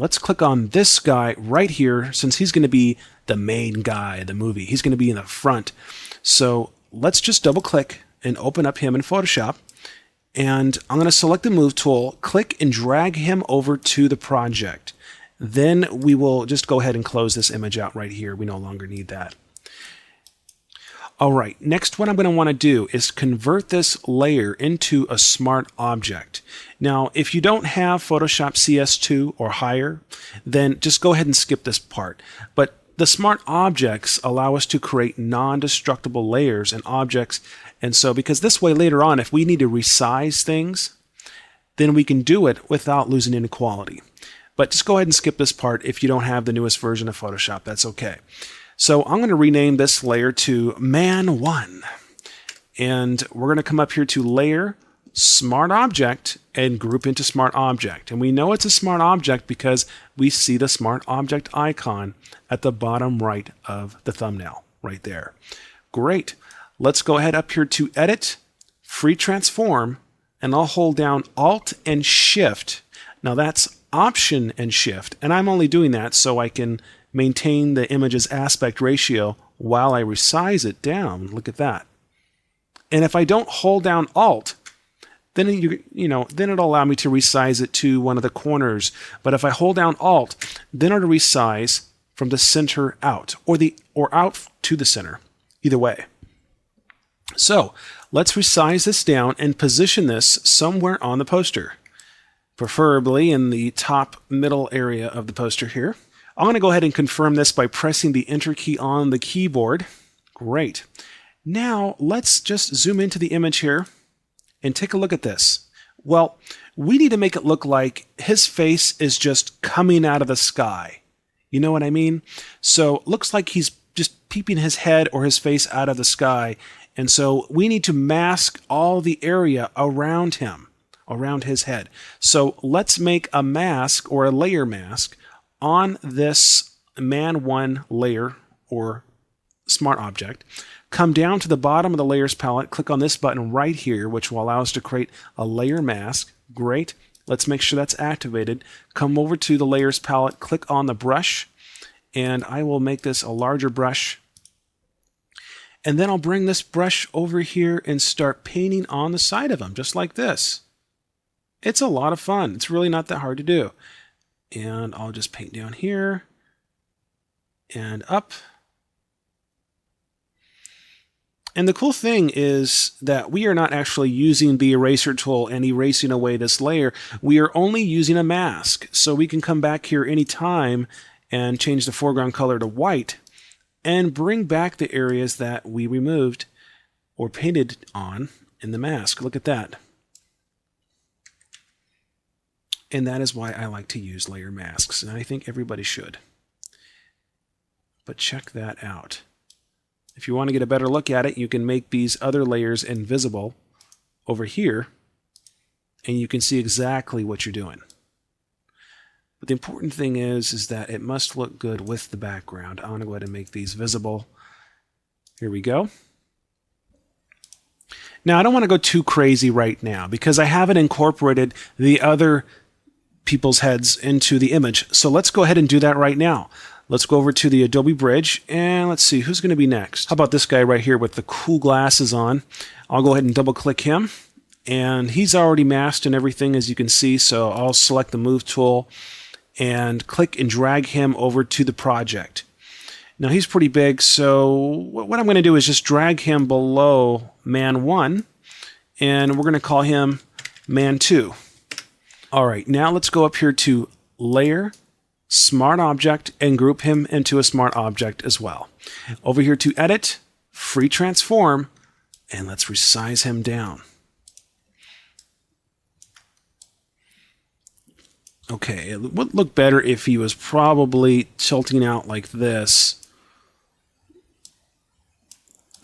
let's click on this guy right here, since he's going to be the main guy of the movie. He's going to be in the front. So let's just double click and open up him in Photoshop. And I'm going to select the Move tool, click and drag him over to the project. Then we will just go ahead and close this image out right here. We no longer need that. All right, next what I'm going to want to do is convert this layer into a smart object. Now, if you don't have Photoshop CS2 or higher, then just go ahead and skip this part. But the smart objects allow us to create non-destructible layers and objects. And so because this way later on, if we need to resize things, then we can do it without losing any quality. But just go ahead and skip this part if you don't have the newest version of Photoshop. That's okay. So I'm going to rename this layer to Man 1. And we're going to come up here to Layer, Smart Object, and group into Smart Object. And we know it's a Smart Object because we see the Smart Object icon at the bottom right of the thumbnail, right there. Great. Let's go ahead up here to Edit, Free Transform, and I'll hold down Alt and Shift. Now that's Option and Shift, and I'm only doing that so I can maintain the image's aspect ratio while I resize it down. Look at that. And if I don't hold down Alt, then then it'll allow me to resize it to one of the corners. But if I hold down Alt, then it'll resize from the center out, or out to the center. Either way. So let's resize this down and position this somewhere on the poster, preferably in the top middle area of the poster here. I'm going to go ahead and confirm this by pressing the Enter key on the keyboard. Great. Now let's just zoom into the image here and take a look at this. Well, we need to make it look like his face is just coming out of the sky. You know what I mean? So it looks like he's just peeping his head or his face out of the sky. And so we need to mask all the area around him, around his head. So let's make a mask or a layer mask on this Man 1 layer or smart object. Come down to the bottom of the layers palette, click on this button right here, which will allow us to create a layer mask. Great. Let's make sure that's activated. Come over to the layers palette, click on the brush, and I will make this a larger brush. And then I'll bring this brush over here and start painting on the side of him, just like this. It's a lot of fun. It's really not that hard to do. And I'll just paint down here and up. And the cool thing is that we are not actually using the eraser tool and erasing away this layer. We are only using a mask. So we can come back here anytime and change the foreground color to white and bring back the areas that we removed or painted on in the mask. Look at that. And that is why I like to use layer masks, and I think everybody should. But check that out. If you want to get a better look at it, you can make these other layers invisible over here, and you can see exactly what you're doing. But the important thing is that it must look good with the background. I want to go ahead and make these visible. Here we go. Now, I don't want to go too crazy right now because I haven't incorporated the other people's heads into the image. So let's go ahead and do that right now. Let's go over to the Adobe Bridge and let's see who's going to be next. How about this guy right here with the cool glasses on? I'll go ahead and double click him, and he's already masked and everything, as you can see. So I'll select the Move tool and click and drag him over to the project. Now he's pretty big, so what I'm going to do is just drag him below Man 1, and we're going to call him Man 2. All right, now let's go up here to Layer, Smart Object, and group him into a Smart Object as well. Over here to Edit, Free Transform, and let's resize him down. Okay, it would look better if he was probably tilting out like this.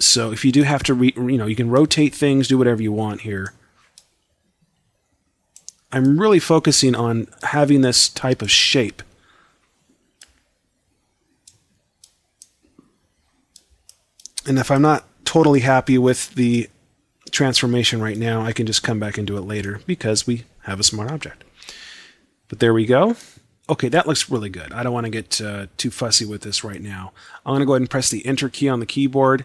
So if you do have to, you can rotate things, do whatever you want here. I'm really focusing on having this type of shape. And if I'm not totally happy with the transformation right now, I can just come back and do it later because we have a smart object. But there we go. Okay, that looks really good. I don't want to get too fussy with this right now. I'm going to go ahead and press the Enter key on the keyboard.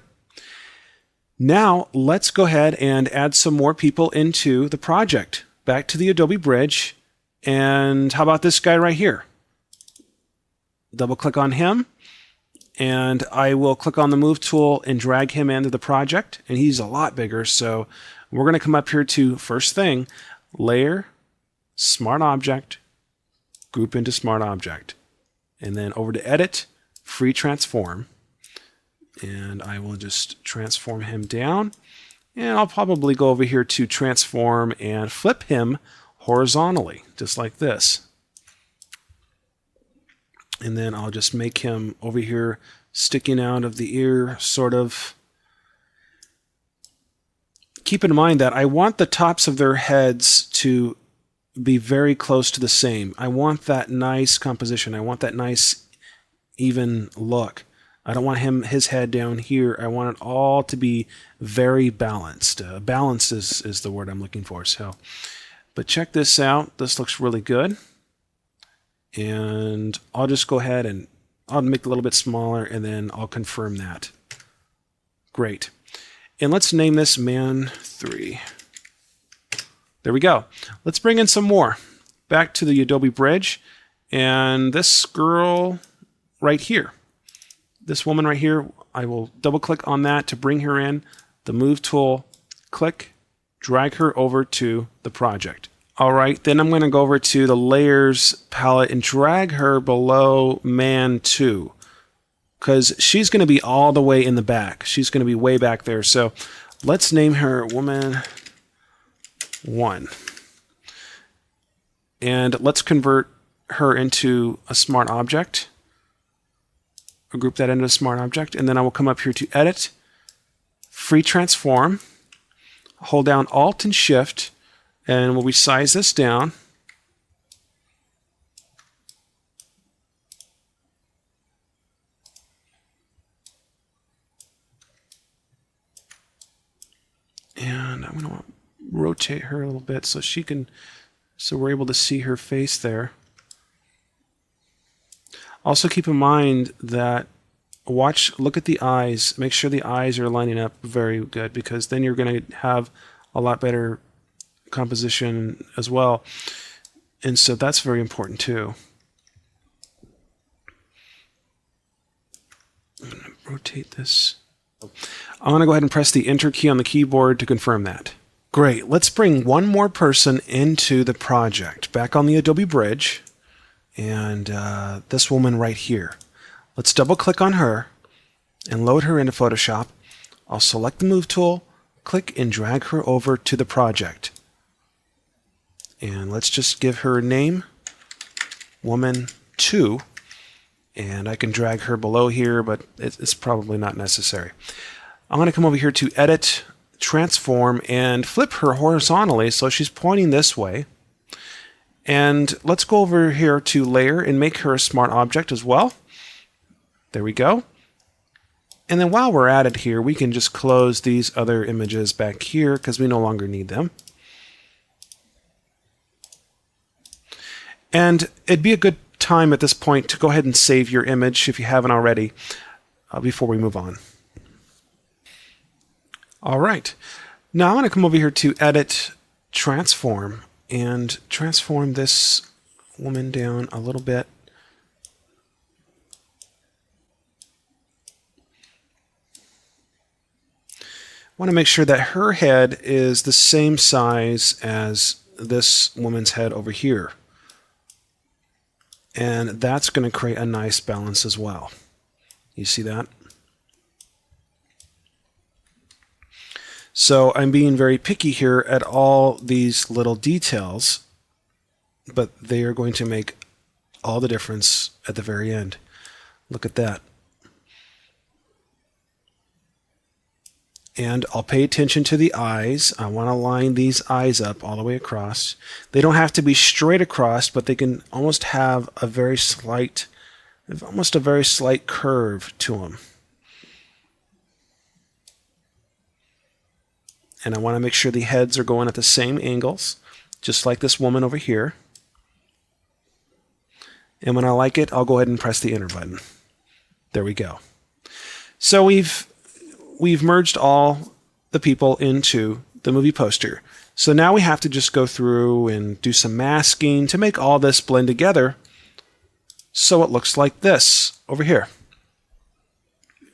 Now, let's go ahead and add some more people into the project. Back to the Adobe Bridge. And how about this guy right here? Double click on him. And I will click on the Move tool and drag him into the project. And he's a lot bigger, so we're going to come up here to, first thing, Layer, Smart Object, Group into Smart Object. And then over to Edit, Free Transform. And I will just transform him down. And I'll probably go over here to Transform and flip him horizontally, just like this. And then I'll just make him over here sticking out of the ear, sort of. Keep in mind that I want the tops of their heads to be very close to the same. I want that nice composition. I want that nice even look. I don't want his head down here. I want it all to be very balanced. Balanced is the word I'm looking for. So, but check this out. This looks really good. And I'll just go ahead and I'll make it a little bit smaller, and then I'll confirm that. Great. And let's name this Man 3. There we go. Let's bring in some more. Back to the Adobe Bridge. And this girl right here. This woman right here, I will double click on that to bring her in. The Move tool, click, drag her over to the project. All right, then I'm going to go over to the Layers palette and drag her below Man 2, because she's going to be all the way in the back. She's going to be way back there. So let's name her Woman 1. And let's convert her into a smart object. I'll group that into a smart object, and then I will come up here to Edit, Free Transform, hold down Alt and Shift, and we'll resize this down. And I'm going to rotate her a little bit so we're able to see her face there. Also keep in mind that look at the eyes. Make sure the eyes are lining up very good, because then you're going to have a lot better composition as well. And so that's very important too. I'm going to rotate this. I'm going to go ahead and press the Enter key on the keyboard to confirm that. Great. Let's bring one more person into the project. Back on the Adobe Bridge. And this woman right here. Let's double click on her and load her into Photoshop. I'll select the Move tool, click and drag her over to the project. And let's just give her a name, Woman 2. And I can drag her below here, but it's probably not necessary. I'm going to come over here to Edit, Transform, and flip her horizontally so she's pointing this way. And let's go over here to Layer and make her a smart object as well. There we go. And then while we're at it here, we can just close these other images back here because we no longer need them. And it'd be a good time at this point to go ahead and save your image if you haven't already before we move on. All right. Now I'm going to come over here to Edit, Transform, and transform this woman down a little bit. I want to make sure that her head is the same size as this woman's head over here. And that's going to create a nice balance as well. You see that? So I'm being very picky here at all these little details, but they are going to make all the difference at the very end. Look at that. And I'll pay attention to the eyes. I want to line these eyes up all the way across. They don't have to be straight across, but they can almost have a very slight curve to them. And I want to make sure the heads are going at the same angles, just like this woman over here. And when I like it, I'll go ahead and press the enter button. There we go. So we've merged all the people into the movie poster. So now we have to just go through and do some masking to make all this blend together so it looks like this over here.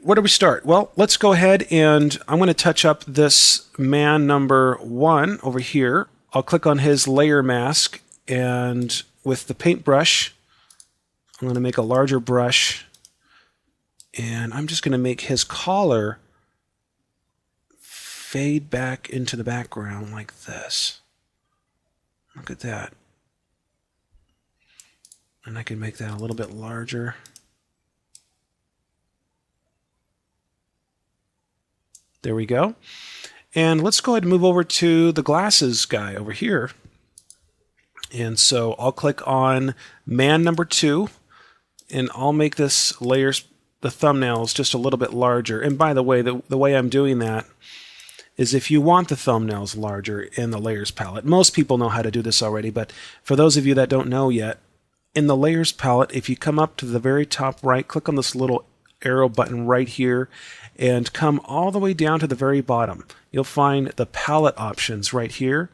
Where do we start? Well, let's go ahead and I'm going to touch up this man number 1 over here. I'll click on his layer mask, and with the paintbrush, I'm going to make a larger brush, and I'm just going to make his collar fade back into the background like this. Look at that. And I can make that a little bit larger. There we go. And let's go ahead and move over to the glasses guy over here. And so I'll click on man number 2, and I'll make this layers, the thumbnails, just a little bit larger. And by the way, the way I'm doing that is if you want the thumbnails larger in the layers palette. Most people know how to do this already, but for those of you that don't know yet, in the layers palette, if you come up to the very top right, click on this little arrow button right here, and come all the way down to the very bottom. You'll find the palette options right here,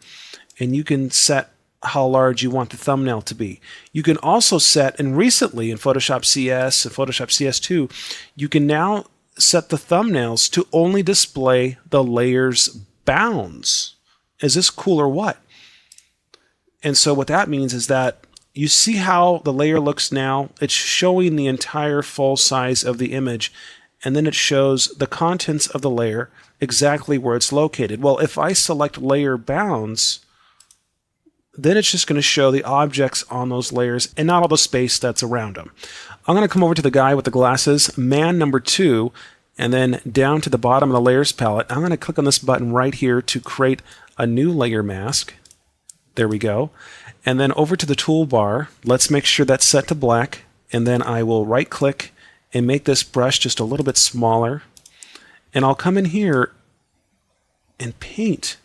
and you can set how large you want the thumbnail to be. You can also set, and recently in Photoshop CS and Photoshop CS2, you can now set the thumbnails to only display the layers bounds. Is this cool or what? And so what that means is that you see how the layer looks now. It's showing the entire full size of the image, and then it shows the contents of the layer exactly where it's located. Well, if I select layer bounds, then it's just going to show the objects on those layers and not all the space that's around them. I'm going to come over to the guy with the glasses, man number 2, and then down to the bottom of the layers palette, I'm going to click on this button right here to create a new layer mask. There we go. And then over to the toolbar, let's make sure that's set to black, and then I will right click and make this brush just a little bit smaller. And I'll come in here and paint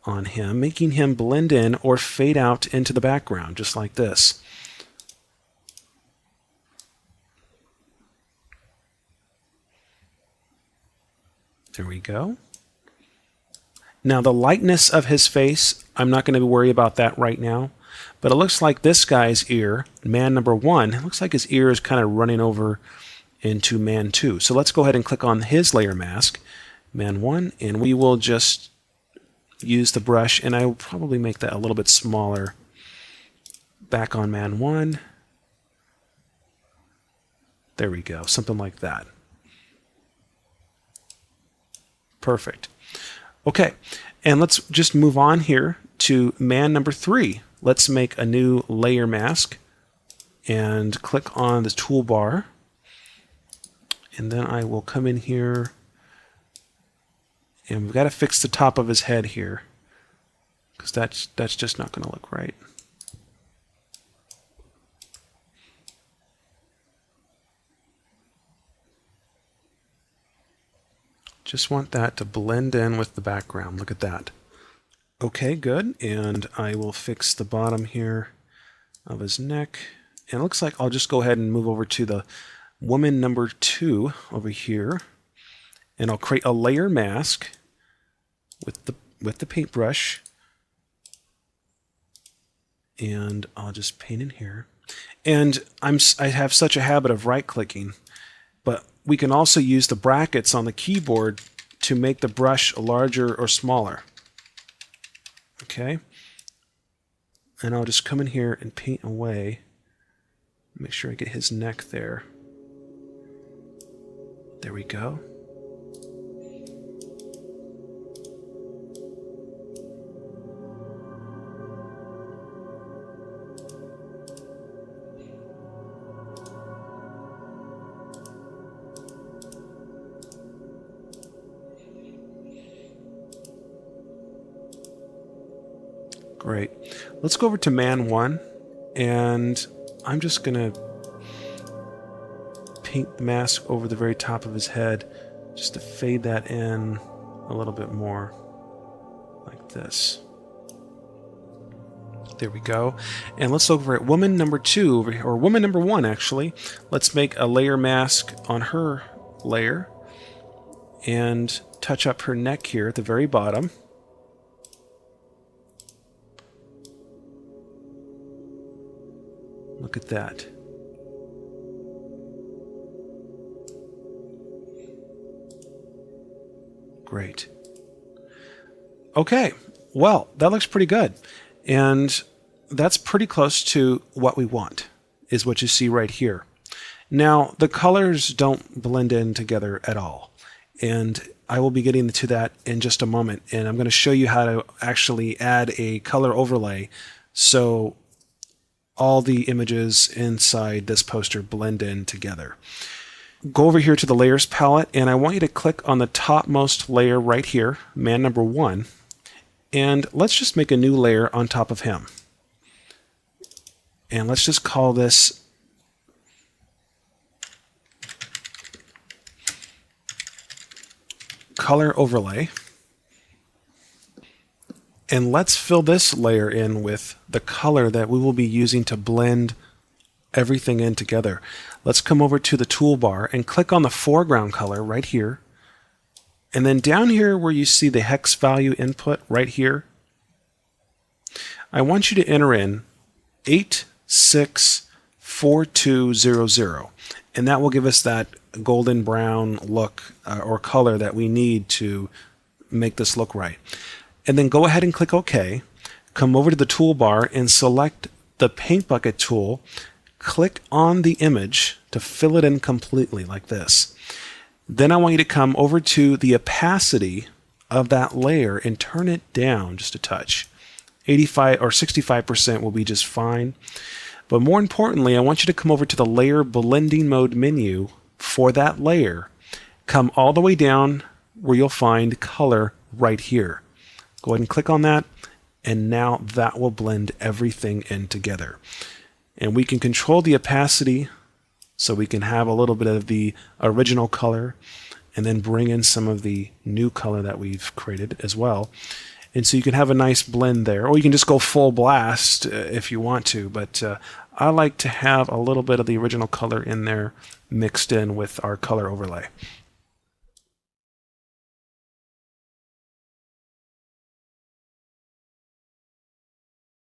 on him, making him blend in or fade out into the background, just like this. There we go. Now the lightness of his face, I'm not going to worry about that right now, but it looks like this guy's ear, man number 1, it looks like his ear is kind of running over into man 2. So let's go ahead and click on his layer mask, man 1, and we will just use the brush, and I will probably make that a little bit smaller. Back on man 1. There we go, something like that. Perfect. Okay, and let's just move on here to man number 3. Let's make a new layer mask and click on the toolbar, and then I will come in here, and we've got to fix the top of his head here because that's just not going to look right. Just want that to blend in with the background. Look at that. Okay, good. And I will fix the bottom here of his neck. And it looks like I'll just go ahead and move over to the woman number 2 over here. And I'll create a layer mask with the paintbrush. And I'll just paint in here. And I have such a habit of right-clicking, but we can also use the brackets on the keyboard to make the brush larger or smaller. Okay? And I'll just come in here and paint away. Make sure I get his neck there. There we go. Great. Let's go over to man 1, and I'm just going to paint the mask over the very top of his head just to fade that in a little bit more, like this. There we go. And let's look over at woman number 2, or woman number 1 actually. Let's make a layer mask on her layer and touch up her neck here at the very bottom. Look at that. Great. Okay, well, that looks pretty good. And that's pretty close to what we want, is what you see right here. Now, the colors don't blend in together at all. And I will be getting to that in just a moment. And I'm going to show you how to actually add a color overlay so all the images inside this poster blend in together. Go over here to the layers palette, and I want you to click on the topmost layer right here, man number 1, and let's just make a new layer on top of him. And let's just call this color overlay. And let's fill this layer in with the color that we will be using to blend everything in together. Let's come over to the toolbar and click on the foreground color right here. And then down here where you see the hex value input right here, I want you to enter in 864200. And that will give us that golden brown look or color that we need to make this look right. And then go ahead and click OK. Come over to the toolbar and select the paint bucket tool. Click on the image to fill it in completely like this. Then I want you to come over to the opacity of that layer and turn it down just a touch. 85 or 65% will be just fine. But more importantly, I want you to come over to the layer blending mode menu for that layer. Come all the way down where you'll find color right here. Go ahead and click on that, and now that will blend everything in together. And we can control the opacity so we can have a little bit of the original color and then bring in some of the new color that we've created as well. And so you can have a nice blend there, or you can just go full blast if you want to, but I like to have a little bit of the original color in there mixed in with our color overlay.